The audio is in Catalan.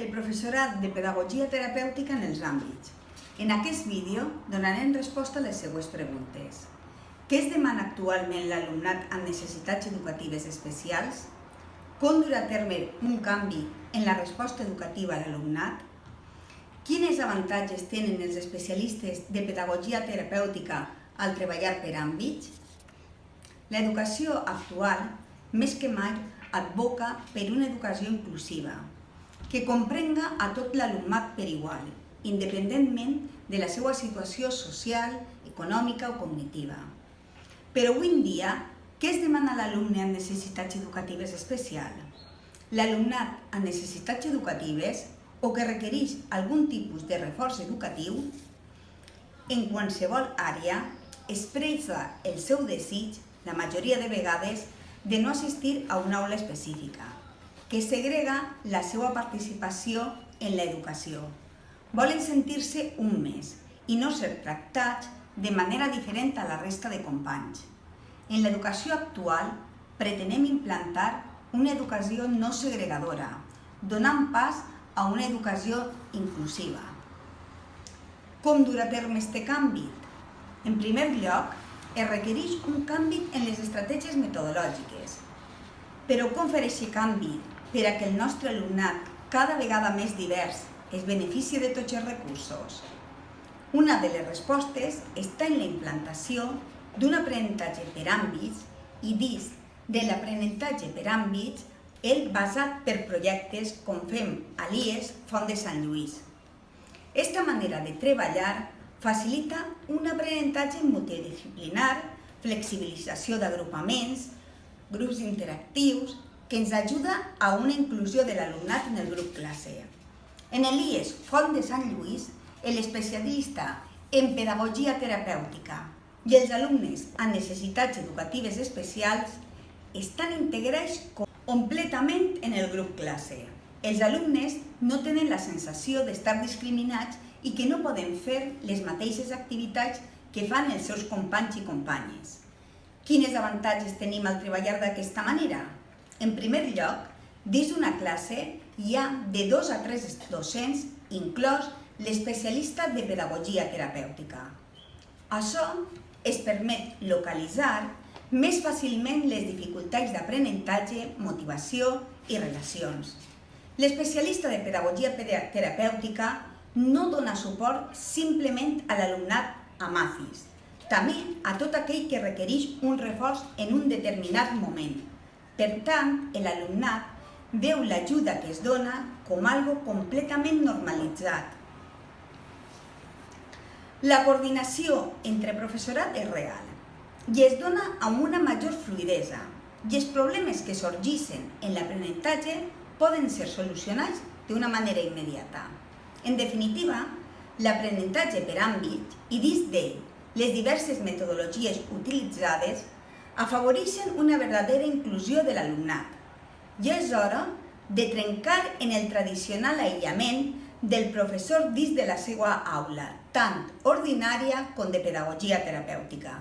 el professorat de pedagogia terapèutica en els àmbits. En aquest vídeo donarem resposta a les següents preguntes. Què es demana actualment l'alumnat amb necessitats educatives especials? Com dur a terme un canvi en la resposta educativa a l'alumnat? Quins avantatges tenen els especialistes de pedagogia terapèutica al treballar per àmbits? L'educació actual, més que mai, advoca per una educació inclusiva, que comprenga a tot l'alumnat per igual, independentment de la seva situació social, econòmica o cognitiva. Però avui en dia, què es demana a l'alumne amb necessitats educatives especials? L'alumnat amb necessitats educatives o que requereix algun tipus de reforç educatiu, en qualsevol àrea, expressa el seu desig, la majoria de vegades, de no assistir a una aula específica, que segrega la seva participació en l'educació. Volen sentir-se un més i no ser tractats de manera diferent a la resta de companys. En l'educació actual pretenem implantar una educació no segregadora, donant pas a una educació inclusiva. Com dur a terme aquest canvi? En primer lloc, es requereix un canvi en les estratègies metodològiques. Però com fer aquest canvi per a que el nostre alumnat, cada vegada més divers, es beneficie de tots els recursos? Una de les respostes està en la implantació d'un aprenentatge per àmbits i dins de l'aprenentatge per àmbits, el basat per projectes com fem a l'IES Font de Sant Lluís. Aquesta manera de treballar facilita un aprenentatge multidisciplinar, flexibilització d'agrupaments, grups interactius, que ens ajuda a una inclusió de l'alumnat en el grup classe. En l'IES Font de Sant Lluís, l'especialista en pedagogia terapèutica i els alumnes amb necessitats educatives especials estan integrats completament en el grup classe. Els alumnes no tenen la sensació d'estar discriminats i que no poden fer les mateixes activitats que fan els seus companys i companyes. Quins avantatges tenim al treballar d'aquesta manera? En primer lloc, dins d'una classe hi ha de 2 a 3 docents, inclòs l'especialista de pedagogia terapèutica. Això es permet localitzar més fàcilment les dificultats d'aprenentatge, motivació i relacions. L'especialista de pedagogia terapèutica no dona suport simplement a l'alumnat amb ACIS, també a tot aquell que requereix un reforç en un determinat moment. Per tant, l'alumnat veu l'ajuda que es dona com algo completament normalitzat. La coordinació entre professorat és real i es dona amb una major fluïdesa i els problemes que sorgeixen en l'aprenentatge poden ser solucionats d'una manera immediata. En definitiva, l'aprenentatge per àmbit i dins d'ell les diverses metodologies utilitzades afavoreixen una verdadera inclusió de l'alumnat. Ja és hora de trencar en el tradicional aïllament del professor dins de la seva aula, tant ordinària com de pedagogia terapèutica.